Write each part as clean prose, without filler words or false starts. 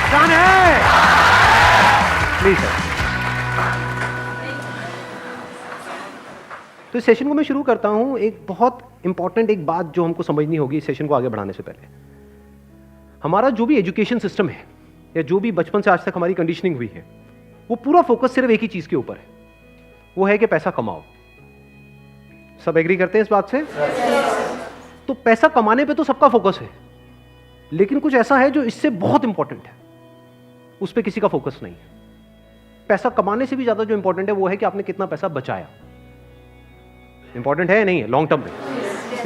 Done है। Please sir. तो इस सेशन को मैं शुरू करता हूं। एक बहुत इंपॉर्टेंट एक बात जो हमको समझनी होगी इस सेशन को आगे बढ़ाने से पहले, हमारा जो भी एजुकेशन सिस्टम है या जो भी बचपन से आज तक हमारी कंडीशनिंग हुई है, वो पूरा फोकस सिर्फ एक ही चीज के ऊपर है, वो है कि पैसा कमाओ। सब एग्री करते हैं इस बात से? तो पैसा कमाने पे तो सबका फोकस है, लेकिन कुछ ऐसा है जो इससे बहुत इंपॉर्टेंट है, उस पर किसी का फोकस नहीं है। पैसा कमाने से भी ज्यादा जो इंपॉर्टेंट है वो है कि आपने कितना पैसा बचाया। इंपॉर्टेंट है या नहीं है लॉन्ग टर्म में?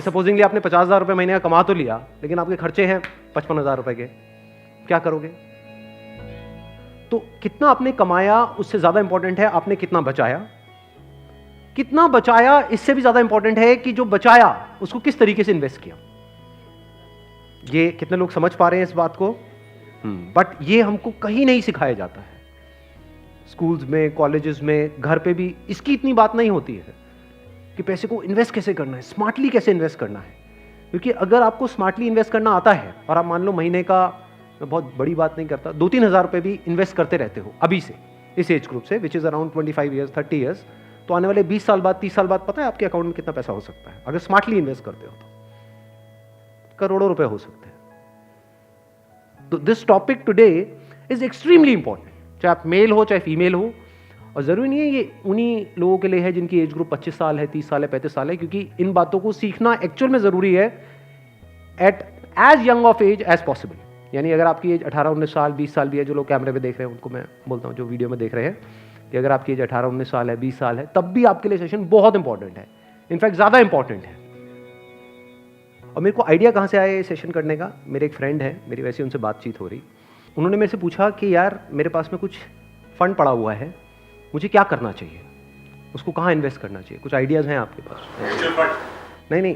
सपोजिंगली आपने 50,000 रुपए महीने का कमा तो लिया, लेकिन आपके खर्चे हैं 55,000 रुपए के, क्या करोगे? तो कितना आपने कमाया उससे ज्यादा इंपॉर्टेंट है आपने कितना बचाया। कितना बचाया इससे भी ज्यादा इंपॉर्टेंट है कि जो बचाया उसको किस तरीके से इन्वेस्ट किया। ये कितने लोग समझ पा रहे हैं इस बात को? बट ये हमको कहीं नहीं सिखाया जाता है। स्कूल्स में, कॉलेजेस में, घर पे भी इसकी इतनी बात नहीं होती है कि पैसे को इन्वेस्ट कैसे करना है, स्मार्टली कैसे इन्वेस्ट करना है। क्योंकि अगर आपको स्मार्टली इन्वेस्ट करना आता है और आप मान लो महीने का, मैं बहुत बड़ी बात नहीं करता, 2-3 हज़ार रुपए भी इन्वेस्ट करते रहते हो अभी से, इस एज ग्रुप से, which is around 25 years 30 years, तो आने वाले 20 साल बाद, 30 साल बाद पता है आपके अकाउंट में कितना पैसा हो सकता है अगर स्मार्टली इन्वेस्ट करते हो तो? करोड़ों रुपए हो सकते हैं। तो this topic today is extremely important, चाहे आप मेल हो चाहे फीमेल हो। और जरूरी नहीं है ये उन्हीं लोगों के लिए है जिनकी एज ग्रुप 25 साल है, 30 साल है, 35 साल है, क्योंकि इन बातों को सीखना एक्चुअल में जरूरी है at age young of age as possible. यानी अगर आपकी एज 18-19 साल, 20 साल भी है, जो लोग कैमरे पे देख रहे हैं उनको मैं बोलता हूँ, जो वीडियो में देख रहे हैं, कि अगर आपकी एज 18-19 साल है, 20 साल है, तब भी आपके लिए सेशन बहुत इंपॉर्टेंट है, इनफैक्ट ज्यादा इंपॉर्टेंट है। और मेरे को आइडिया कहाँ से आया ये सेशन करने का? मेरे एक फ्रेंड है, मेरी वैसे उनसे बातचीत हो रही, उन्होंने मेरे से पूछा कि यार मेरे पास में कुछ फंड पड़ा हुआ है, मुझे क्या करना चाहिए, उसको कहाँ इन्वेस्ट करना चाहिए, कुछ आइडियाज हैं आपके पास? नहीं,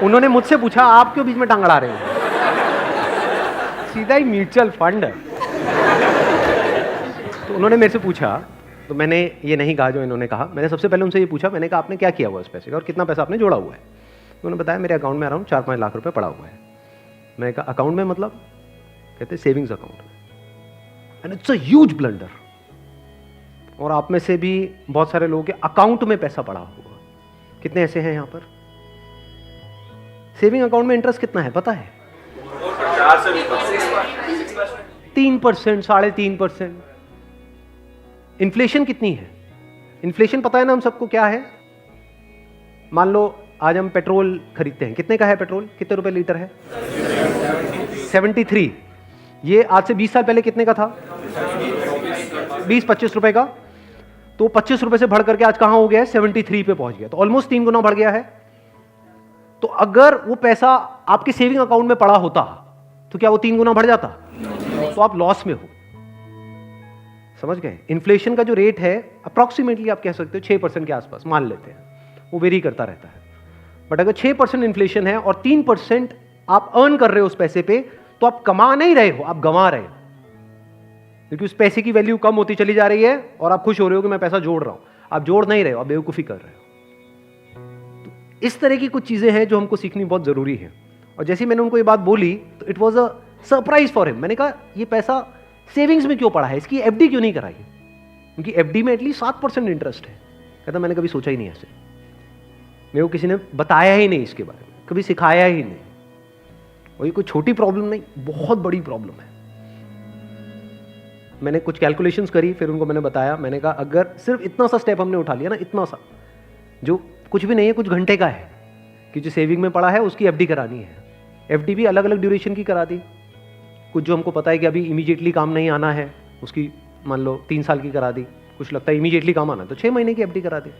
उन्होंने मुझसे पूछा आप क्यों बीच में टांग अड़ा रहे हैं, सीधा ही म्यूचुअल फंड है। तो उन्होंने मेरे से पूछा, तो मैंने ये नहीं कहा जो इन्होंने कहा, मैंने सबसे पहले उनसे ये पूछा, मैंने कहा आपने क्या किया हुआ इस पैसे का और कितना पैसा आपने जोड़ा हुआ है? तो उन्होंने बताया मेरे अकाउंट में अराउंड 4-5 लाख रुपए पड़ा हुआ है। मैंने कहा अकाउंट में मतलब? कहते सेविंग्स अकाउंट में। And it's a huge blunder. और आप में से भी बहुत सारे लोगों के अकाउंट में पैसा पड़ा हुआ, कितने ऐसे हैं यहां पर? सेविंग अकाउंट में इंटरेस्ट कितना है पता है? 3%, 3.5%। इन्फ्लेशन कितनी है? इन्फ्लेशन पता है ना हम सबको क्या है? मान लो आज हम पेट्रोल खरीदते हैं, कितने का है पेट्रोल? कितने रुपए लीटर है? 73। ये आज से 20 साल पहले कितने का था? 20-25 रुपए का। तो 25 रुपए से बढ़ करके आज कहां हो गया है? 73 पे पहुंच गया, तो ऑलमोस्ट 3 गुना बढ़ गया है। तो अगर वो पैसा आपके सेविंग अकाउंट में पड़ा होता तो क्या वो 3 गुना बढ़ जाता? तो आप लॉस में हो। समझ गए? इन्फ्लेशन का जो रेट है अप्रॉक्सीमेटली आप कह सकते हो 6% के आसपास मान लेते हैं, वो वेरी करता रहता है। बट अगर 6% इन्फ्लेशन है और 3% आप अर्न कर रहे हो उस पैसे पे, तो आप कमा नहीं रहे हो, आप गंवा रहे हो, क्योंकि उस पैसे की वैल्यू कम होती चली जा रही है और आप खुश हो रहे हो कि मैं पैसा जोड़ रहा हूं। आप जोड़ नहीं रहे हो, आप बेवकूफी कर रहे हो। तो इस तरह की कुछ चीजें हैं जो हमको सीखनी बहुत जरूरी है। और जैसे मैंने उनको ये बात बोली तो it was a surprise for him. मैंने कहा ये पैसा सेविंग्स में क्यों पड़ा है, इसकी एफडी क्यों नहीं कराई? क्योंकि एफडी में एटलीस्ट 7% इंटरेस्ट है। कहता मैंने कभी सोचा ही नहीं ऐसे, मेरे को किसी ने बताया ही नहीं इसके बारे में, कभी सिखाया ही नहीं। और ये कोई छोटी प्रॉब्लम नहीं, बहुत बड़ी प्रॉब्लम है। मैंने कुछ कैलकुलेशंस करी, फिर उनको मैंने बताया, मैंने कहा अगर सिर्फ इतना सा स्टेप हमने उठा लिया ना, इतना सा जो कुछ भी नहीं है, कुछ घंटे का है, कि जो सेविंग में पड़ा है उसकी एफडी करानी है। एफडी भी अलग अलग ड्यूरेशन की करा दी। कुछ जो हमको पता है कि अभी इमीडिएटली काम नहीं आना है, उसकी मान लो 3 साल की करा दी। कुछ लगता है इमीडिएटली काम आना है तो 6 महीने की एफडी करा दी।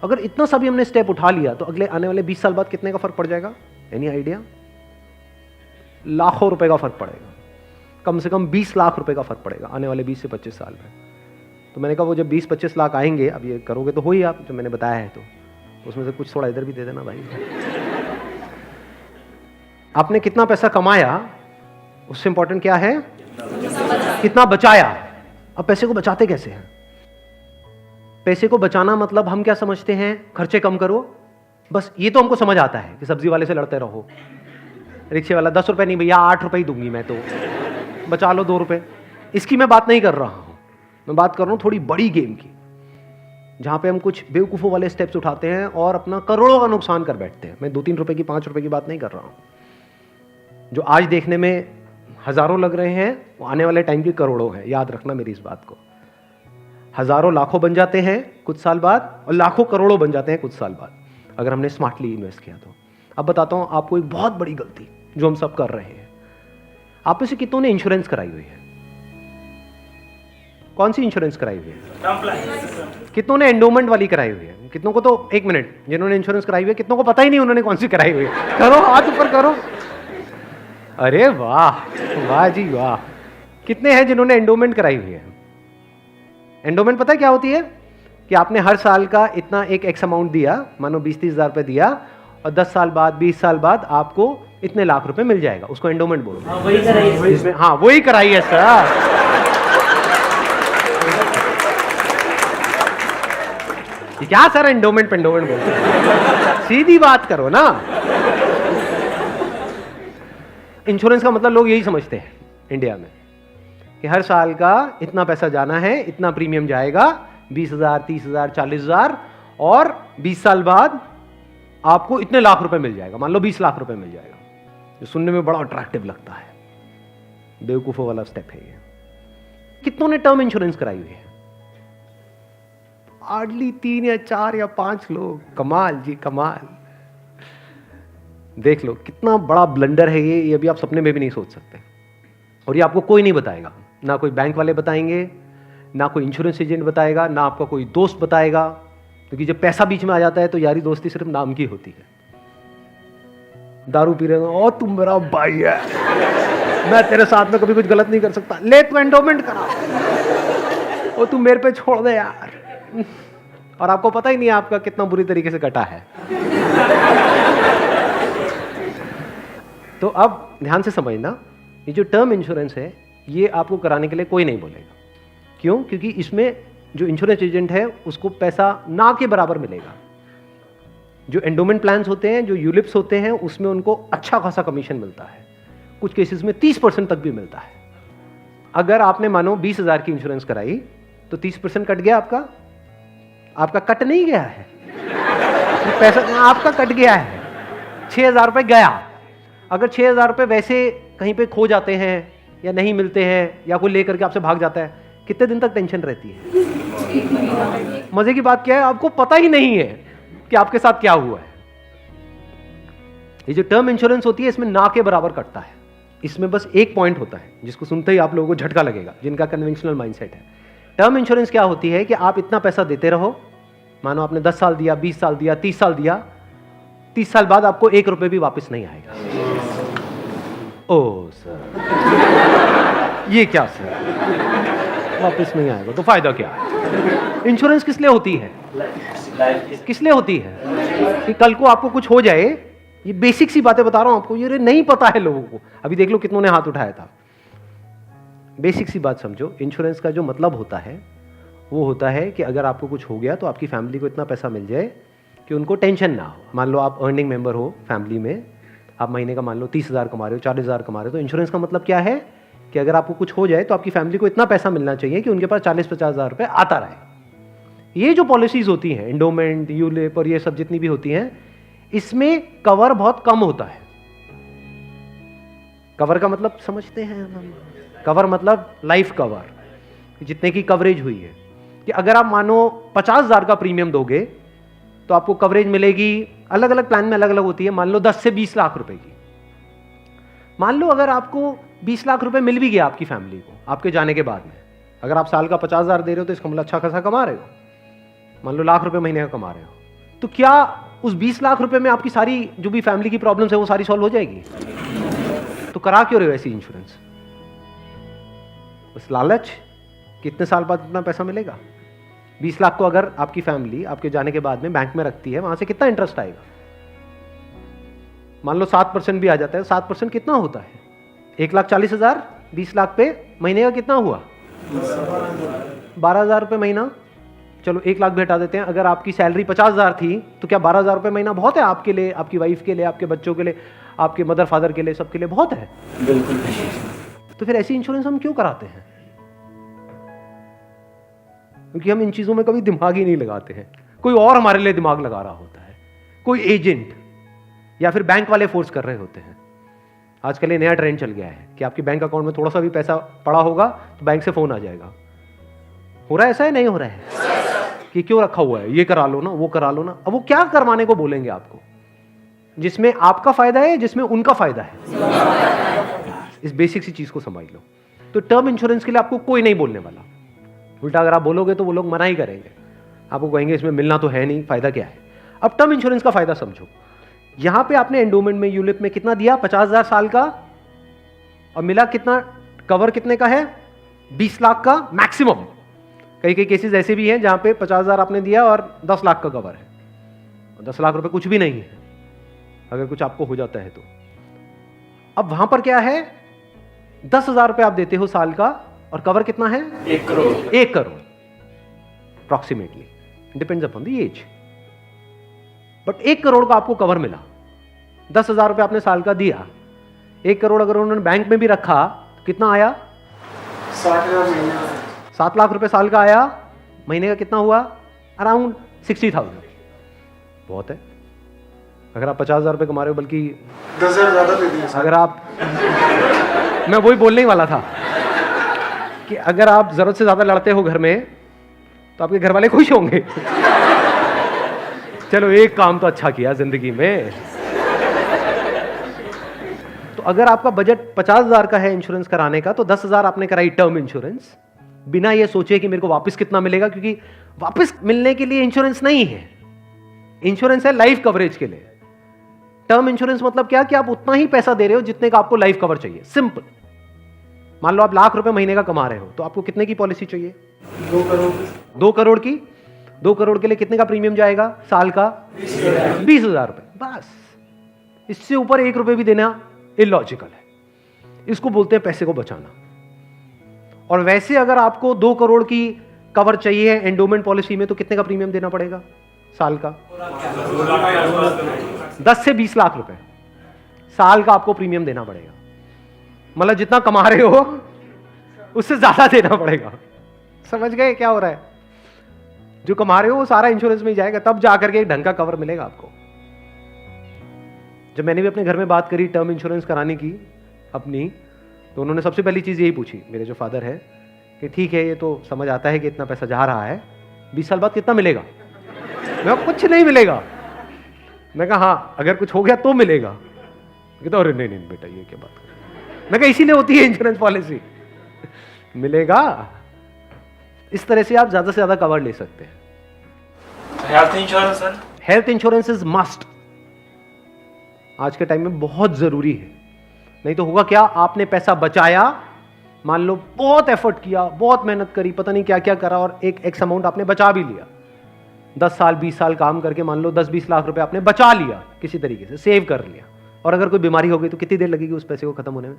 अगर इतना सा भी हमने स्टेप उठा लिया तो अगले आने वाले 20 साल बाद कितने का फर्क पड़ जाएगा? Any idea? लाखों रुपए का फर्क पड़ेगा, कम से कम 20 लाख रुपए का फर्क पड़ेगा आने वाले 20 से 25 साल में। तो मैंने कहा वो जब 20-25 लाख आएंगे, अब ये करोगे तो हो ही आप, जो मैंने बताया है, तो उसमें से कुछ थोड़ा इधर भी दे देना भाई। आपने कितना पैसा कमाया उससे इंपॉर्टेंट क्या है? कितना बचाया। अब पैसे को बचाते कैसे हैं? पैसे को बचाना मतलब हम क्या समझते हैं? खर्चे कम करो, बस ये तो हमको समझ आता है कि सब्जी वाले से लड़ते रहो, रिक्शे वाला 10 रुपए नहीं भैया 8 रुपए ही दूंगी मैं, तो बचा लो 2 रुपए। इसकी मैं बात नहीं कर रहा हूं, मैं बात कर रहा हूं थोड़ी बड़ी गेम की, जहां पे हम कुछ बेवकूफ़ों वाले स्टेप्स उठाते हैं और अपना करोड़ों का नुकसान कर बैठते हैं। मैं 2-3 रुपए की, 5 रुपए की बात नहीं कर रहा हूं। जो आज देखने में हजारों लग रहे हैं वो आने वाले टाइम के करोड़ों हैं। याद रखना मेरी इस बात को। हजारों लाखों बन जाते हैं कुछ साल बाद और लाखों करोड़ों बन जाते हैं कुछ साल बाद, अगर हमने स्मार्टली इन्वेस्ट किया तो। अब बताता हूं आपको एक बहुत बड़ी गलती जो हम सब कर रहे हैं। आप में से कितनों ने इंश्योरेंस कराई हुई है? कौन सी इंश्योरेंस कराई हुई है? कितनों ने एंडोमेंट वाली कराई हुई है? कितनों को तो, एक मिनट, जिन्होंने इंश्योरेंस कराई हुई है कितनों को पता ही नहीं उन्होंने कौन सी कराई हुई है? करो, हाथ ऊपर करो। अरे वाह, वाह जी वाह। कितने हैं जिन्होंने एंडोमेंट कराई हुई है? एंडोमेंट पता है क्या होती है? कि आपने हर साल का इतना एक एक्स अमाउंट दिया, मानो 20-30 हज़ार रुपए दिया, और 10 साल बाद, 20 साल बाद आपको इतने लाख रुपए मिल जाएगा। उसको एंडोमेंट बोलते हैं। वही कराई इसमें, हाँ वही कराई है सर। क्या सर एंडोमेंट पेंडोमेंट बोलते हैं? सीधी बात करो ना। इंश्योरेंस का मतलब लोग यही समझते हैं इंडिया में कि हर साल का इतना पैसा जाना है, इतना प्रीमियम जाएगा, 20,000, 30,000, 40,000, और 20 साल बाद आपको इतने लाख रुपए मिल जाएगा। मान लो 20 लाख रुपए मिल जाएगा, जो सुनने में बड़ा अट्रैक्टिव लगता है। बेवकूफों वाला स्टेप है ये। कितनों ने टर्म इंश्योरेंस कराई हुई है? हार्डली 3 या 4 या 5 लोग। कमाल जी कमाल। देख लो कितना बड़ा ब्लंडर है ये अभी आप सपने में भी नहीं सोच सकते। और ये आपको कोई नहीं बताएगा, ना कोई बैंक वाले बताएंगे, ना कोई इंश्योरेंस एजेंट बताएगा, ना आपका कोई दोस्त बताएगा, क्योंकि जब पैसा बीच में आ जाता है तो यारी दोस्ती सिर्फ नाम की होती है। दारू पी रहे हो, ओ तुम मेरा भाई है, मैं तेरे साथ में कभी कुछ गलत नहीं कर सकता, ले तू एंडोमेंट करा, ओ तू मेरे पे छोड़ दे यार। और आपको पता ही नहीं आपका कितना बुरी तरीके से कटा है। तो अब ध्यान से समझना, ये जो टर्म इंश्योरेंस है ये आपको कराने के लिए कोई नहीं बोलेगा। क्यों? क्योंकि इसमें जो इंश्योरेंस एजेंट है उसको पैसा ना के बराबर मिलेगा। जो एंडोमेंट प्लान्स होते हैं, जो यूलिप्स होते हैं, उसमें उनको अच्छा खासा कमीशन मिलता है, कुछ केसेस में 30% तक भी मिलता है। अगर आपने मानो 20,000 की इंश्योरेंस कराई तो 30% कट गया आपका। आपका कट नहीं गया है, पैसा आपका कट गया है। 6,000 रुपए गया। अगर 6,000 रुपए वैसे कहीं पे खो जाते हैं या नहीं मिलते हैं या कोई लेकर के आपसे भाग जाता है, कितने दिन तक टेंशन रहती है? मजे की बात क्या है, आपको पता ही नहीं है कि आपके साथ क्या हुआ है। ये जो टर्म इंश्योरेंस होती है इसमें ना के बराबर कटता है। इसमें बस एक पॉइंट होता है जिसको सुनते ही आप लोगों को झटका लगेगा, जिनका कन्वेंशनल माइंडसेट है। टर्म इंश्योरेंस क्या होती है कि आप इतना पैसा देते रहो, मानो आपने 10 साल दिया, 20 साल दिया, 30 साल दिया, 30 साल बाद आपको 1 रुपए भी वापस नहीं आएगा। ओ सर, ये क्या सर, वापस नहीं आएगा तो फायदा क्या है? इंश्योरेंस किस लिए होती है? किस लिए होती है? कि कल को आपको कुछ हो जाए। ये बेसिक सी बातें बता रहा हूं आपको, ये नहीं पता है लोगों को। अभी देख लो कितनों ने हाथ उठाया था। बेसिक सी बात समझो, इंश्योरेंस का जो मतलब होता है वो होता है कि अगर आपको कुछ हो गया तो आपकी फैमिली को इतना पैसा मिल जाए कि उनको टेंशन ना हो। मान लो आप अर्निंग मेंबर हो फैमिली में, आप महीने का मान लो 30,000 कमा रहे हो, 40,000 कमा रहे हो, तो इंश्योरेंस का मतलब क्या है कि अगर आपको कुछ हो जाए तो आपकी फैमिली को इतना पैसा मिलना चाहिए कि उनके पास 40-50 हज़ार रुपये आता रहे। ये जो पॉलिसीज होती हैं, एंडोमेंट, यूलिप और ये सब जितनी भी होती हैं, इसमें कवर बहुत कम होता है। कवर का मतलब समझते हैं हम? कवर मतलब लाइफ कवर, जितने की कवरेज हुई है। कि अगर आप मानो 50,000 का प्रीमियम दोगे तो आपको कवरेज मिलेगी, अलग अलग प्लान में अलग अलग होती है, मान लो 10 से 20 लाख रुपए की। मान लो अगर आपको 20 लाख रुपए मिल भी गया आपकी फैमिली को आपके जाने के बाद में, अगर आप साल का 50,000 दे रहे हो तो इसका मतलब अच्छा खासा कमा रहे हो। मान लो लाख रुपए महीने का कमा रहे हो, तो क्या उस 20 लाख रुपए में आपकी सारी जो भी फैमिली की प्रॉब्लम्स है वो सारी सॉल्व हो जाएगी? तो करा क्यों रहे हो ऐसी इंश्योरेंस? बस लालच, कितने साल बाद इतना पैसा मिलेगा? 20 लाख को अगर आपकी फैमिली आपके जाने के बाद में बैंक में रखती है, वहां से कितना इंटरेस्ट आएगा? मान लो 7% भी आ जाता है। 7% कितना होता है? 1,40,000, 20 लाख पे महीने का कितना हुआ? 12,000 रुपये महीना। चलो 1 लाख भी हटा देते हैं। अगर आपकी सैलरी 50,000 थी तो क्या 12,000 रुपये महीना बहुत है आपके लिए, आपकी वाइफ के लिए, आपके बच्चों के लिए, आपके मदर फादर के लिए, सबके लिए बहुत है? बिल्कुल। तो फिर ऐसी इंश्योरेंस हम क्यों कराते हैं? क्योंकि हम इन चीजों में कभी दिमाग ही नहीं लगाते हैं। कोई और हमारे लिए दिमाग लगा रहा होता है, कोई एजेंट या फिर बैंक वाले फोर्स कर रहे होते हैं। आजकल ये नया ट्रेंड चल गया है कि आपके बैंक अकाउंट में थोड़ा सा भी पैसा पड़ा होगा तो बैंक से फोन आ जाएगा। हो रहा है ऐसा है? नहीं हो रहा है कि क्यों रखा हुआ है, ये करा लो ना, वो करा लो ना। अब वो क्या करवाने को बोलेंगे आपको, जिसमें आपका फायदा है, जिसमें उनका फायदा है। इस बेसिक सी चीज को समझ लो। तो टर्म इंश्योरेंस के लिए आपको कोई नहीं बोलने वाला। उल्टा अगर आप बोलोगे तो वो लोग मना ही करेंगे, आपको कहेंगे इसमें मिलना तो है नहीं, फायदा क्या है। अब टर्म इंश्योरेंस का फायदा समझो। यहां पे आपने एंडोमेंट में, यूलिप में कितना दिया? 50,000 साल का, और मिला कितना? कवर कितने का है? 20 लाख का मैक्सिमम। कई कई केसेस ऐसे भी हैं जहां पे 50,000 आपने दिया और 10 लाख का कवर है, और 10 लाख रुपए कुछ भी नहीं है अगर कुछ आपको हो जाता है तो। अब वहां पर क्या है? 10,000 रुपए आप देते हो साल का, और कवर कितना है? 1 crore. 1 crore approximately, depends upon the age. But 1 crore का आपको कवर मिला। 10,000 रुपए आपने साल का दिया, 1 करोड़ अगर उन्होंने बैंक में भी रखा तो कितना आया? 60,000 महीने। 7 लाख रुपए साल का आया। महीने का कितना हुआ? अराउंड 60,000। बहुत है। अगर आप 50,000 रुपए कमा रहे हो, बल्कि 10,000 ज्यादा दे दिए। अगर आप मैं वही बोलने ही वाला था कि अगर आप जरूरत से ज्यादा लड़ते हो घर में तो आपके घर वाले खुश होंगे। चलो एक काम तो अच्छा किया जिंदगी में। तो अगर आपका बजट 50,000 का है इंश्योरेंस कराने का, तो 10,000 आपने कराई टर्म इंश्योरेंस, बिना ये सोचे कि मेरे को वापस कितना मिलेगा, क्योंकि वापस मिलने के लिए इंश्योरेंस नहीं है। इंश्योरेंस है लाइफ कवरेज के लिए। टर्म इंश्योरेंस मतलब क्या? कि आप उतना ही पैसा दे रहे हो जितने का आपको लाइफ कवर चाहिए। सिंपल। मान लो आप लाख रुपए महीने का कमा रहे हो, तो आपको कितने की पॉलिसी चाहिए? 2 करोड़। 2 करोड़ की। 2 करोड़ के लिए कितने का प्रीमियम जाएगा साल का? 20,000 रुपए। बस, इससे ऊपर 1 रुपए भी देना इलॉजिकल है। इसको बोलते हैं पैसे को बचाना। और वैसे अगर आपको 2 करोड़ की कवर चाहिए एंडोमेंट पॉलिसी में, तो कितने का प्रीमियम देना पड़ेगा साल का? 10 से 20 लाख रुपए साल का आपको प्रीमियम देना पड़ेगा। मतलब जितना कमा रहे हो उससे ज्यादा देना पड़ेगा। समझ गए क्या हो रहा है? जो कमा रहे हो वो सारा इंश्योरेंस में ही जाएगा, तब जाकर के एक ढंग का कवर मिलेगा आपको। जब मैंने भी अपने घर में बात करी टर्म इंश्योरेंस कराने की अपनी, तो उन्होंने सबसे पहली चीज यही पूछी, मेरे जो फादर है, कि ठीक है ये तो समझ आता है कि इतना पैसा जा रहा है, 20 साल बाद कितना मिलेगा? मैं कुछ नहीं मिलेगा। मैं कहा हाँ अगर कुछ हो गया तो मिलेगा। कहता अरे नहीं नहीं बेटा ये क्या बात कर। मैं कहा इसीलिए होती है इंश्योरेंस पॉलिसी, मिलेगा। इस तरह से आप ज्यादा से ज्यादा कवर ले सकते हैं। Health insurance sir? Health insurance is must. आज के टाइम में बहुत जरूरी है। नहीं तो होगा क्या? आपने पैसा बचाया, मान लो बहुत एफर्ट किया, बहुत मेहनत करी, पता नहीं क्या क्या करा, और एक एक्स अमाउंट आपने बचा भी लिया। 10 साल 20 साल काम करके मान लो 10-20 लाख रुपए आपने बचा लिया, किसी तरीके से सेव कर लिया, और अगर कोई बीमारी हो गई तो कितनी देर लगेगी उस पैसे को खत्म होने में?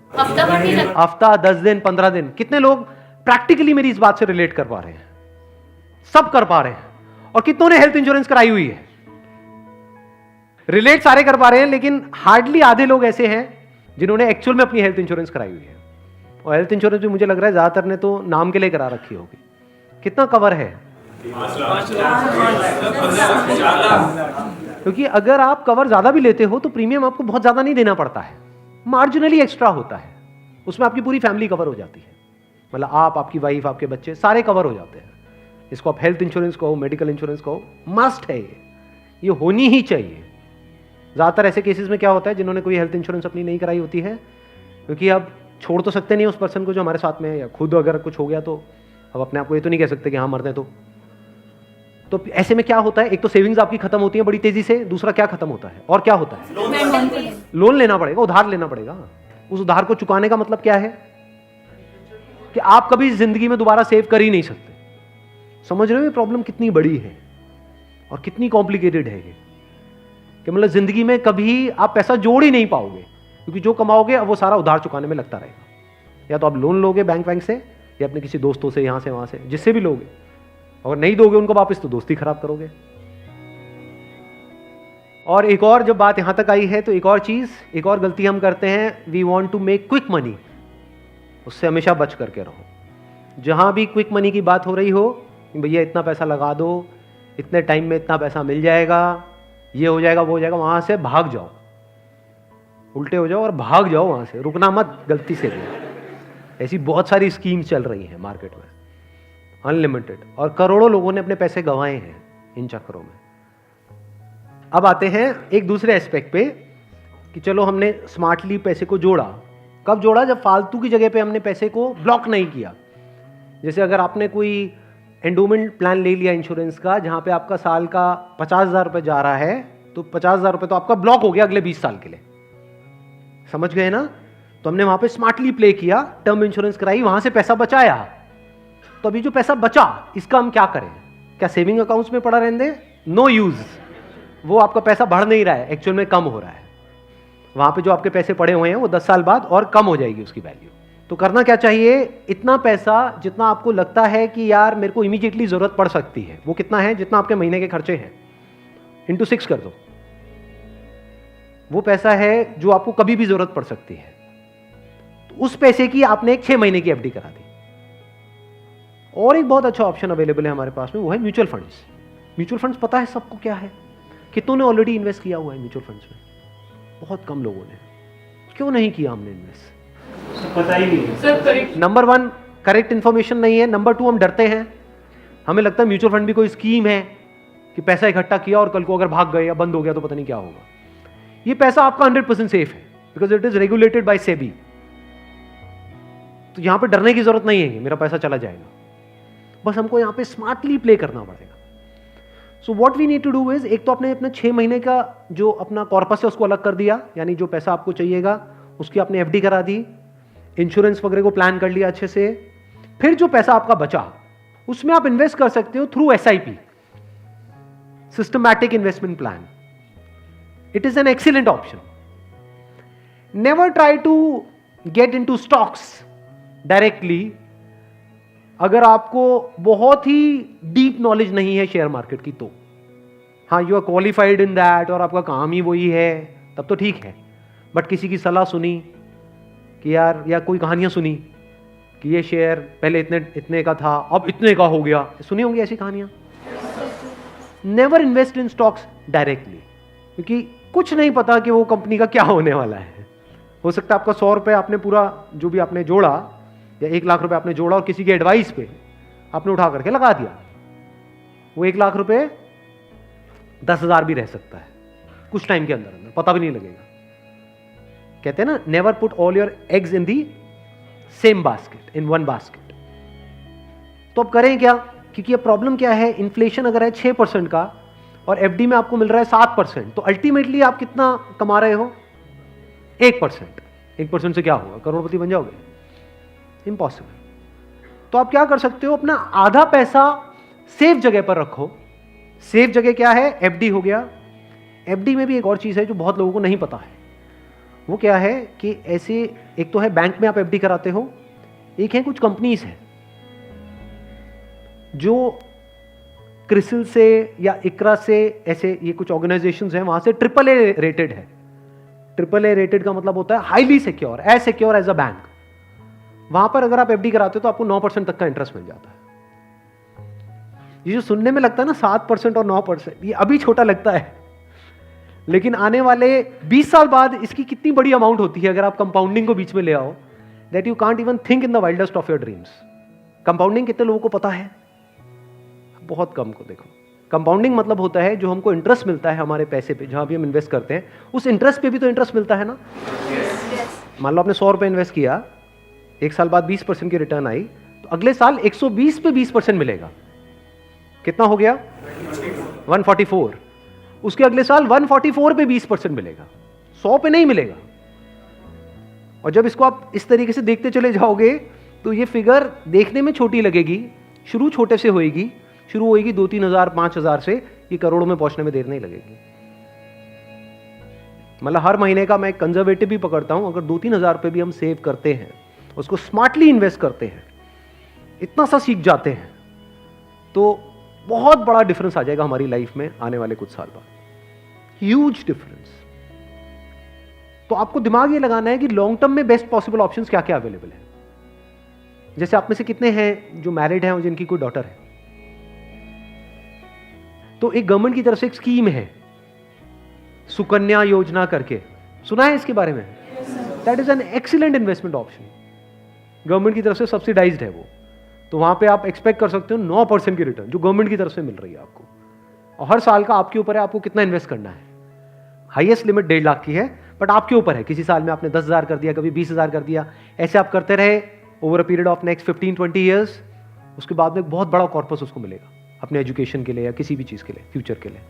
हफ्ता, 10 दिन, 15 दिन। कितने लोग प्रैक्टिकली मेरी इस बात से रिलेट कर पा रहे हैं? सब कर पा रहे हैं। और कितनों ने हेल्थ इंश्योरेंस कराई हुई है? रिलेट सारे कर पा रहे हैं, लेकिन हार्डली आधे लोग ऐसे हैं जिन्होंने एक्चुअल में अपनी हेल्थ इंश्योरेंस कराई हुई है। और हेल्थ इंश्योरेंस भी मुझे लग रहा है ज्यादातर ने तो नाम के लिए करा रखी होगी। कितना कवर है? क्योंकि अगर आप कवर ज्यादा भी लेते हो तो प्रीमियम आपको बहुत ज्यादा नहीं देना पड़ता है, मार्जिनली एक्स्ट्रा होता है। उसमें आपकी पूरी फैमिली कवर हो जाती है। मतलब आप, आपकी वाइफ, आपके बच्चे सारे कवर हो जाते हैं। इसको आप हेल्थ इंश्योरेंस कहो, मेडिकल इंश्योरेंस कहो, मस्ट है ये होनी ही चाहिए। ज्यादातर ऐसे केसेस में क्या होता है, जिन्होंने कोई हेल्थ इंश्योरेंस अपनी नहीं कराई होती है, क्योंकि अब छोड़ तो सकते नहीं उस पर्सन को जो हमारे साथ में है, या खुद अगर कुछ हो गया तो अब अपने आप को ये तो नहीं कह सकते कि हाँ मरते हैं। तो ऐसे में क्या होता है, एक तो सेविंग्स आपकी खत्म होती है बड़ी तेजी से, दूसरा क्या खत्म होता है, और क्या होता है? लोन लेना पड़ेगा, उधार लेना पड़ेगा। उस उधार को चुकाने का मतलब क्या है? कि आप कभी जिंदगी में दोबारा सेव कर ही नहीं सकते। समझ रहे हो ये प्रॉब्लम कितनी बड़ी है और कितनी कॉम्प्लिकेटेड है ये? कि मतलब जिंदगी में कभी आप पैसा जोड़ ही नहीं पाओगे, क्योंकि जो कमाओगे अब वो सारा उधार चुकाने में लगता रहेगा। या तो आप लोन लोगे बैंक से, या अपने किसी दोस्तों से, यहां से वहां से, जिससे भी लोगे। अगर नहीं दोगे उनको वापस तो दोस्ती खराब करोगे। और एक और जब बात यहां तक आई है तो एक और चीज, एक और गलती हम करते हैं, we want to make quick money. उससे हमेशा बच करके रहो। जहाँ भी क्विक मनी की बात हो रही हो, भैया इतना पैसा लगा दो, इतने टाइम में इतना पैसा मिल जाएगा, ये हो जाएगा वो हो जाएगा, वहाँ से भाग जाओ, उल्टे हो जाओ और भाग जाओ वहाँ से, रुकना मत गलती से भी। ऐसी बहुत सारी स्कीम चल रही हैं मार्केट में, अनलिमिटेड, और करोड़ों लोगों ने अपने पैसे गंवाए हैं इन चक्करों में। अब आते हैं एक दूसरे एस्पेक्ट पे कि चलो हमने स्मार्टली पैसे को जोड़ा। कब जोड़ा? जब फालतू की जगह पे हमने पैसे को ब्लॉक नहीं किया। जैसे अगर आपने कोई एंडोमेंट प्लान ले लिया इंश्योरेंस का, जहां पे आपका साल का 50,000 रुपये जा रहा है, तो 50,000 रुपये तो आपका ब्लॉक हो गया अगले 20 साल के लिए। समझ गए ना? तो हमने वहां पे स्मार्टली प्ले किया, टर्म इंश्योरेंस कराई, वहां से पैसा बचाया। तो अभी जो पैसा बचा, इसका हम क्या करें? क्या सेविंग अकाउंट्स में पड़ा रहने दें? No use. वो आपका पैसा बढ़ नहीं रहा है, एक्चुअल में कम हो रहा है। वहां पे जो आपके पैसे पड़े हुए हैं वो 10 साल बाद और कम हो जाएगी उसकी वैल्यू। तो करना क्या चाहिए? इतना पैसा जितना आपको लगता है कि यार मेरे को इमीडिएटली जरूरत पड़ सकती है, वो कितना है? जितना आपके महीने के खर्चे हैं, इंटू 6 कर दो। वो पैसा है जो आपको कभी भी जरूरत पड़ सकती है। तो उस पैसे की आपने एक 6 महीने की एफडी करा दी। और एक बहुत अच्छा ऑप्शन अवेलेबल है हमारे पास में, वो है म्यूचुअल फंड्स। म्यूचुअल फंड्स पता है सबको क्या है? कितनों ने ऑलरेडी इन्वेस्ट किया हुआ है म्यूचुअल फंड्स में? बहुत कम लोगों ने। क्यों नहीं किया हमने इन्वेस्ट? पता ही नहीं सर। नंबर 1 करेक्ट इन्फॉर्मेशन नहीं है। नंबर 2 हम डरते हैं, हमें लगता है म्यूचुअल फंड भी कोई स्कीम है कि पैसा इकट्ठा किया और कल को अगर भाग गए या बंद हो गया तो पता नहीं क्या होगा। ये पैसा आपका 100% सेफ है, because it is regulated by SEBI. तो यहां पे डरने की जरूरत नहीं है कि मेरा पैसा चला जाएगा, बस हमको यहां पे स्मार्टली प्ले करना पड़ेगा। So what we need to do is, एक तो आपने अपने 6 महीने का जो अपना कॉर्पस है उसको अलग कर दिया, यानी जो पैसा आपको चाहिएगा उसकी आपने एफडी करा दी, इंश्योरेंस वगैरह को प्लान कर लिया अच्छे से। फिर जो पैसा आपका बचा उसमें आप इन्वेस्ट कर सकते हो through SIP, systematic investment plan. It is an excellent option. Never try to get into stocks directly अगर आपको बहुत ही डीप नॉलेज नहीं है शेयर मार्केट की तो। हाँ, you are qualified in that और आपका काम ही वही है, तब तो ठीक है। बट किसी की सलाह सुनी कि यार, या कोई कहानियां सुनी कि ये शेयर पहले इतने का था अब इतने का हो गया, सुनी होंगी ऐसी कहानियां। Never invest in stocks directly, क्योंकि कुछ नहीं पता कि वो कंपनी का क्या होने वाला है। हो सकता है आपका 100 रुपये आपने पूरा जो भी आपने जोड़ा या 1 लाख रुपए आपने जोड़ा और किसी के एडवाइस पे आपने उठा करके लगा दिया, वो 1 लाख रुपए 10,000 भी रह सकता है कुछ टाइम के अंदर अंदर, पता भी नहीं लगेगा। कहते हैं ना, never put all your eggs in the same basket, in one basket. तो अब करें क्या? क्योंकि अब प्रॉब्लम क्या है, इन्फ्लेशन अगर है 6% का और एफडी में आपको मिल रहा है 7%, तो अल्टीमेटली आप कितना कमा रहे हो? 1%। 1% से क्या होगा? करोड़पति बन जाओगे? इम्पॉसिबल। तो आप क्या कर सकते हो, अपना आधा पैसा सेफ जगह पर रखो। सेफ जगह क्या है? एफडी हो गया। एफडी में भी एक और चीज है जो बहुत लोगों को नहीं पता है। वो क्या है कि ऐसे, एक तो है बैंक में आप एफडी कराते हो, एक है कुछ कंपनीज है जो क्रिसिल से या इकरा से, ऐसे ये कुछ ऑर्गेनाइजेशंस हैं, वहां से AAA रेटेड है। AAA रेटेड का मतलब होता है highly secure, as secure as a bank. वहां पर अगर आप एफडी कराते हो तो आपको 9% तक का इंटरेस्ट मिल जाता है। ये जो सुनने में लगता है ना 7% और 9%, ये अभी छोटा लगता है, लेकिन आने वाले 20 साल बाद इसकी कितनी बड़ी अमाउंट होती है अगर आप कंपाउंडिंग को बीच में ले आओ, that you can't even think in the wildest of your dreams. Compounding कितने लोगों को पता है? बहुत कम को। देखो, कंपाउंडिंग मतलब होता है जो हमको इंटरेस्ट मिलता है हमारे पैसे पे, जहां भी हम इन्वेस्ट करते हैं उस इंटरेस्ट पे भी तो इंटरेस्ट मिलता है ना। मान लो आपने 100 रुपए इन्वेस्ट किया, 1 साल बाद 20% की रिटर्न आई, तो अगले साल 120 पे 20% मिलेगा। कितना हो गया? 144। उसके अगले साल 144 पे 20% मिलेगा, 100 पे नहीं मिलेगा। और जब इसको आप इस तरीके से देखते चले जाओगे तो ये फिगर देखने में छोटी लगेगी, शुरू छोटे से होएगी, शुरू होएगी 2-3 हजार 5 हजार से, ये करोड़ों में पहुंचने में देर नहीं लगेगी। मतलब हर महीने का मैं कंजर्वेटिव भी पकड़ता हूं, अगर 2-3 हजार रुपए भी हम सेव करते हैं, उसको स्मार्टली इन्वेस्ट करते हैं, इतना सा सीख जाते हैं, तो बहुत बड़ा डिफरेंस आ जाएगा हमारी लाइफ में आने वाले कुछ साल बाद। Huge difference. तो आपको दिमाग ये लगाना है कि लॉन्ग टर्म में बेस्ट पॉसिबल ऑप्शंस क्या क्या अवेलेबल है। जैसे आप में से कितने हैं जो मैरिड हैं और जिनकी कोई डॉटर है? तो एक गवर्नमेंट की तरफ से एक स्कीम है सुकन्या योजना करके, सुना है इसके बारे में? That is an excellent investment option. Government की तरफ से सब्सिडाइज्ड है वो, तो वहां पे आप एक्सपेक्ट कर सकते हो 9% की रिटर्न जो गवर्नमेंट की तरफ से मिल रही है आपको, और हर साल का आपके ऊपर है आपको कितना इन्वेस्ट करना है। हाईएस्ट लिमिट 1.5 लाख की है, बट आपके ऊपर है। किसी साल में आपने 10,000 कर दिया, कभी 20,000 कर दिया, ऐसे आप करते रहे over a period of next 15-20 years, उसके बाद में एक बहुत बड़ा कॉर्पस उसको मिलेगा अपने एजुकेशन के लिए या किसी भी चीज के लिए, फ्यूचर के लिए।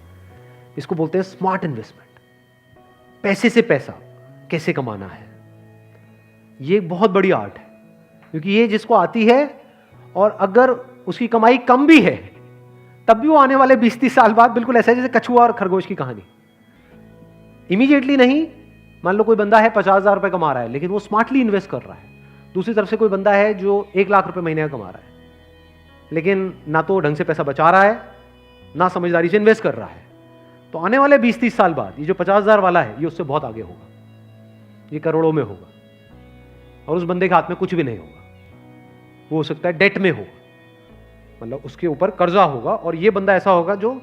इसको बोलते हैं स्मार्ट इन्वेस्टमेंट। पैसे से पैसा कैसे कमाना है, ये एक बहुत बड़ी आर्ट है, क्योंकि ये जिसको आती है और अगर उसकी कमाई कम भी है तब भी वो आने वाले 20-30 साल बाद बिल्कुल ऐसा है जैसे कछुआ और खरगोश की कहानी। इमीडिएटली नहीं, मान लो कोई बंदा है 50,000 रुपए कमा रहा है लेकिन वो स्मार्टली इन्वेस्ट कर रहा है। दूसरी तरफ से कोई बंदा है जो 1 लाख रुपए महीने का कमा रहा है, लेकिन ना तो ढंग से पैसा बचा रहा है ना समझदारी से इन्वेस्ट कर रहा है, तो आने वाले 20-30 साल बाद ये जो 50,000 वाला है ये उससे बहुत आगे होगा, ये करोड़ों में होगा, और उस बंदे के हाथ में कुछ भी नहीं होगा। वो हो सकता है डेट में होगा, मतलब उसके ऊपर कर्जा होगा, और ये बंदा ऐसा होगा जो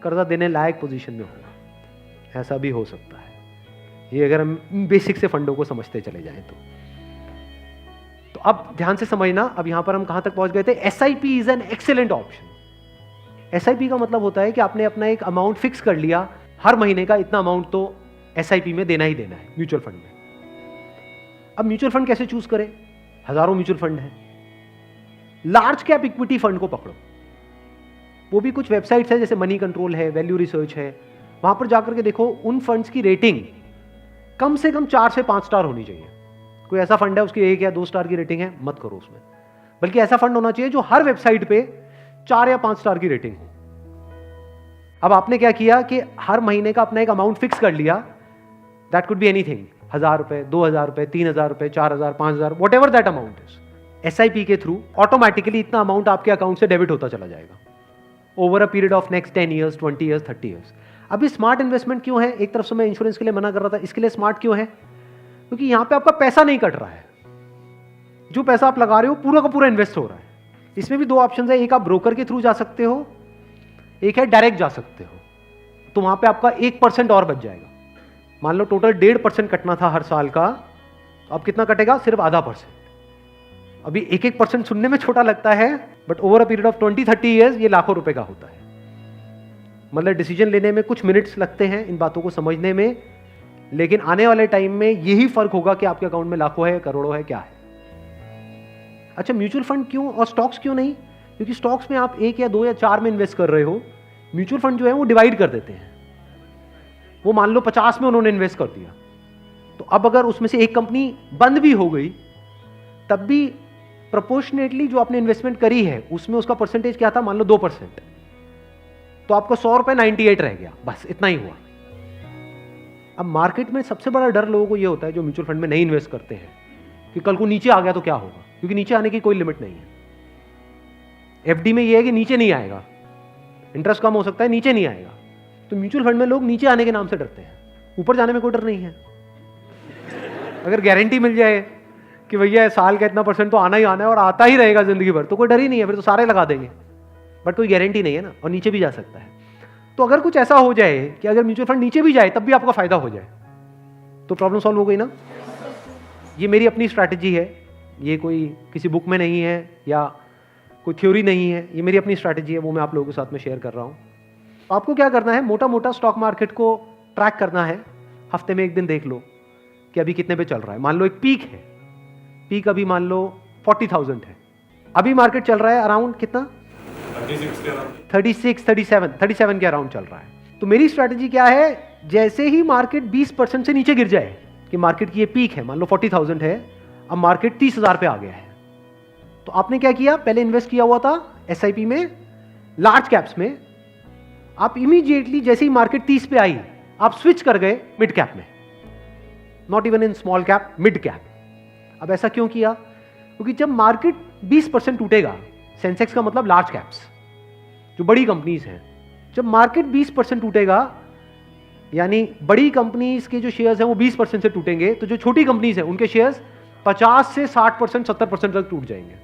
कर्जा देने लायक पोजीशन में होगा। ऐसा भी हो सकता है, ये अगर हम बेसिक से फंडों को समझते चले जाएं तो अब ध्यान से समझना। अब यहां पर हम कहां तक पहुंच गए थे? SIP is an excellent option. SIP का मतलब होता है कि आपने अपना एक अमाउंट फिक्स कर लिया, हर महीने का इतना अमाउंट तो एसआईपी में देना ही देना है म्यूचुअल फंड में। अब म्यूचुअल फंड कैसे चूज करें? हजारों म्यूचुअल फंड है। लार्ज कैप इक्विटी फंड को पकड़ो, वो भी कुछ वेबसाइट्स है जैसे मनी कंट्रोल है, वैल्यू रिसर्च है, वहां पर जाकर के देखो उन फंड्स की रेटिंग कम से कम 4 से 5 स्टार होनी चाहिए। कोई ऐसा फंड है उसकी 1 या 2 स्टार की रेटिंग है, मत करो उसमें, बल्कि ऐसा फंड होना चाहिए जो हर वेबसाइट पे 4 या 5 स्टार की रेटिंग हो। अब आपने क्या किया कि हर महीने का अपना एक अमाउंट फिक्स कर लिया, दैट कुड बी एनीथिंग, 1,000 रुपए, 2,000 रुपए, 3,000 रुपए, 4,000, 5,000, what ever that amount is. SIP के थ्रू ऑटोमेटिकली इतना अमाउंट आपके अकाउंट से डेबिट होता चला जाएगा over a period of next 10 years, 20 years, 30 years. अभी स्मार्ट इन्वेस्टमेंट क्यों है? एक तरफ से मैं इंश्योरेंस के लिए मना कर रहा था, इसके लिए स्मार्ट क्यों है? क्योंकि यहां पे आपका पैसा नहीं कट रहा है, जो पैसा आप लगा रहे हो पूरा का पूरा इन्वेस्ट हो रहा है। इसमें भी 2 ऑप्शन है, एक आप ब्रोकर के थ्रू जा सकते हो, एक है डायरेक्ट जा सकते हो, तो वहां पे आपका 1% और बच जाएगा। मान लो टोटल 1.5% कटना था हर साल का, तो अब कितना कटेगा? सिर्फ 0.5%। अभी 1% सुनने में छोटा लगता है, but over a period of 20-30 years ये लाखों रुपए का होता है। मतलब डिसीजन लेने में कुछ मिनट्स लगते हैं इन बातों को समझने में, लेकिन आने वाले टाइम में यही फर्क होगा कि आपके अकाउंट में लाखों है, करोड़ों है, क्या है। अच्छा, म्यूचुअल फंड क्यों और स्टॉक्स क्यों नहीं? क्योंकि स्टॉक्स में आप 1 या 2 या 4 में इन्वेस्ट कर रहे हो, म्यूचुअल फंड जो है वो डिवाइड कर देते हैं। वो मान लो 50 में उन्होंने इन्वेस्ट कर दिया, तो अब अगर उसमें से एक कंपनी बंद भी हो गई तब भी प्रोपोर्शनेटली जो आपने इन्वेस्टमेंट करी है उसमें उसका परसेंटेज क्या था? मान लो 2%, तो आपको 100 रुपए 98 रह गया, बस इतना ही हुआ। अब मार्केट में सबसे बड़ा डर लोगों को यह होता है जो म्यूचुअल फंड में नहीं इन्वेस्ट करते हैं कि कल को नीचे आ गया तो क्या होगा, क्योंकि नीचे आने की कोई लिमिट नहीं है। एफडी में यह है कि नीचे नहीं आएगा, इंटरेस्ट कम हो सकता है, नीचे नहीं आएगा। तो म्यूचुअल फंड में लोग नीचे आने के नाम से डरते हैं, ऊपर जाने में कोई डर नहीं है। अगर गारंटी मिल जाए कि भैया साल का इतना % तो आना ही आना है और आता ही रहेगा जिंदगी भर, तो कोई डर ही नहीं है, फिर तो सारे लगा देंगे। बट कोई गारंटी नहीं है ना, और नीचे भी जा सकता है। तो अगर कुछ ऐसा हो जाए कि अगर म्यूचुअल फंड नीचे भी जाए तब भी आपका फायदा हो जाए, तो प्रॉब्लम सॉल्व हो गई ना। ये मेरी अपनी स्ट्रैटेजी है, ये कोई किसी बुक में नहीं है या कोई थ्योरी नहीं है, ये मेरी अपनी स्ट्रैटेजी है, वो मैं आप लोगों के साथ में शेयर कर रहा हूँ। आपको क्या करना है? मोटा मोटा स्टॉक मार्केट को ट्रैक करना है, हफ्ते में एक दिन देख लो कि अभी कितने पे चल रहा है। मान लो एक पीक है, पीक अभी मान लो 40,000 है, अभी मार्केट चल रहा है अराउंड कितना? 37 के अराउंड चल रहा है। तो मेरी स्ट्रैटेजी क्या है? जैसे ही मार्केट 20% से नीचे गिर जाए कि मार्केट की ये पीक है, मान लो 40,000 है, अब मार्केट 30,000 पे आ गया है, तो आपने क्या किया? पहले इन्वेस्ट किया हुआ था एसआईपी में, लार्ज कैप्स में, आप इमीडिएटली जैसे ही मार्केट 30 पे आई आप स्विच कर गए मिड कैप में, not even in small cap, mid cap. अब ऐसा क्यों किया? क्योंकि जब मार्केट 20% टूटेगा, सेंसेक्स का मतलब लार्ज कैप्स जो बड़ी कंपनीज हैं, जब मार्केट 20% टूटेगा यानी बड़ी कंपनीज के जो शेयर्स हैं वो 20% से टूटेंगे, तो जो छोटी कंपनीज हैं उनके शेयर्स 50 से 60%, 70% तक टूट जाएंगे।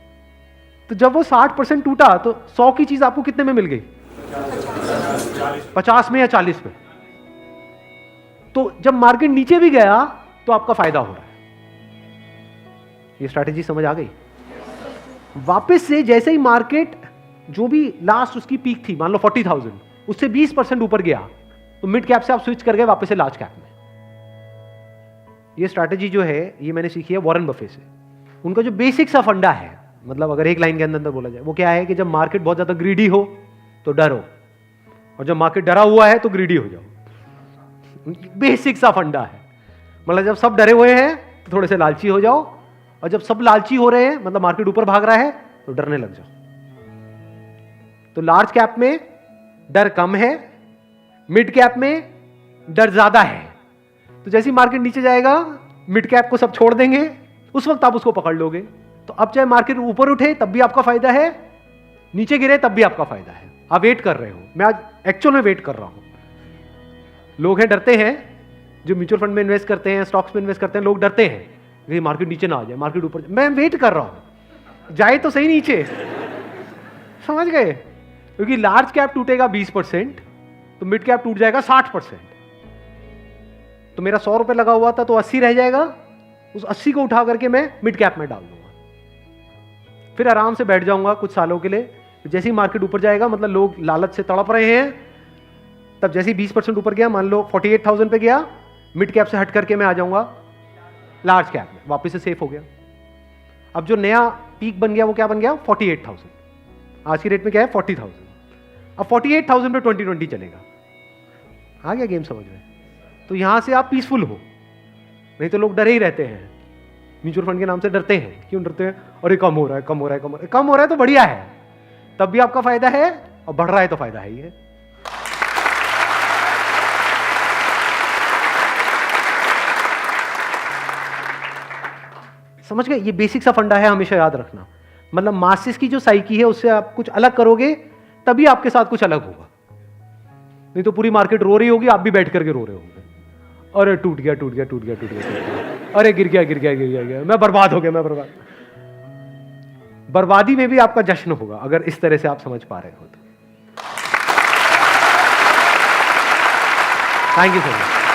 तो जब वो 60% टूटा तो 100 की चीज आपको कितने में मिल गई? 50 में या 40 में। तो जब मार्केट नीचे भी गया तो आपका फायदा हो रहा है। ये स्ट्रैटेजी समझ आ गई? वापस से जैसे ही मार्केट जो भी लास्ट उसकी पीक थी, मान लो 40,000, उससे 20% ऊपर गया तो मिड कैप से आप स्विच कर गए वापस से लार्ज कैप में। ये स्ट्रैटेजी जो है ये मैंने सीखी है वॉरेन बफे से। उनका जो बेसिक सा फंडा है, मतलब अगर एक लाइन के अंदर बोला जाए, वो क्या है कि जब मार्केट बहुत ज्यादा ग्रीडी हो तो डरो, और जब मार्केट डरा हुआ है तो ग्रीडी हो जाओ। बेसिक सा फंडा है। मतलब जब सब डरे हुए हैं तो थोड़े से लालची हो जाओ, और जब सब लालची हो रहे हैं, मतलब मार्केट ऊपर भाग रहा है, तो डरने लग जाओ। तो लार्ज कैप में डर कम है, मिड कैप में डर ज्यादा है। तो जैसे ही मार्केट नीचे जाएगा मिड कैप को सब छोड़ देंगे, उस वक्त आप उसको पकड़ लोगे। तो अब चाहे मार्केट ऊपर उठे तब भी आपका फायदा है, नीचे गिरे तब भी आपका फायदा है। आप वेट कर रहे हो, मैं आज एक्चुअल में वेट कर रहा हूं। लोग हैं डरते हैं, जो म्यूचुअल फंड में इन्वेस्ट करते हैं, स्टॉक्स में इन्वेस्ट करते हैं, लोग डरते हैं कि मार्केट नीचे ना आ जाए, मार्केट ऊपर जाए। मैं वेट कर रहा हूं, जाए तो सही नीचे। समझ गए? क्योंकि लार्ज कैप टूटेगा 20%, तो मिड कैप टूट जाएगा 60%। तो मेरा 100 रुपए लगा हुआ था तो 80 रह जाएगा, उस 80 को उठा करके मैं मिड कैप में डाल दूंगा, फिर आराम से बैठ जाऊंगा कुछ सालों के लिए। जैसे ही मार्केट ऊपर जाएगा, मतलब लोग लालच से तड़प रहे हैं, तब जैसे ही 20% ऊपर गया, मान लो 48,000 पे गया, मिड कैप से हट करके मैं आ जाऊंगा लार्ज कैप में, वापस से सेफ हो गया। अब जो नया पीक बन गया वो क्या बन गया? 48,000। आज की रेट में क्या है? 40,000। अब 48,000 पे 2020 चलेगा। आ गया गेम समझ में? तो यहां से आप पीसफुल हो, नहीं तो लोग डरे ही रहते हैं, म्यूचुअल फंड के नाम से डरते हैं। क्यों डरते हैं? अरे कम हो रहा है, कम हो रहा है, कम हो रहा है। कम हो रहा है तो बढ़िया है, तब भी आपका फायदा है, और बढ़ रहा है तो फायदा है ही है। समझ गए? ये बेसिक सा फंडा है, हमेशा याद रखना। मतलब मासिस की जो साइकी है उससे आप कुछ अलग करोगे तभी आपके साथ कुछ अलग होगा, नहीं तो पूरी मार्केट रो रही होगी, आप भी बैठ करके रो रहे होंगे। अरे टूट गया, टूट गया, टूट गया, टूट गया, अरे गिर गया, गिर गया, गिर गया, गिर गया, मैं बर्बाद हो गया, मैं बर्बाद। बर्बादी में भी आपका जश्न होगा अगर इस तरह से आप समझ पा रहे हो तो। Thank you so much.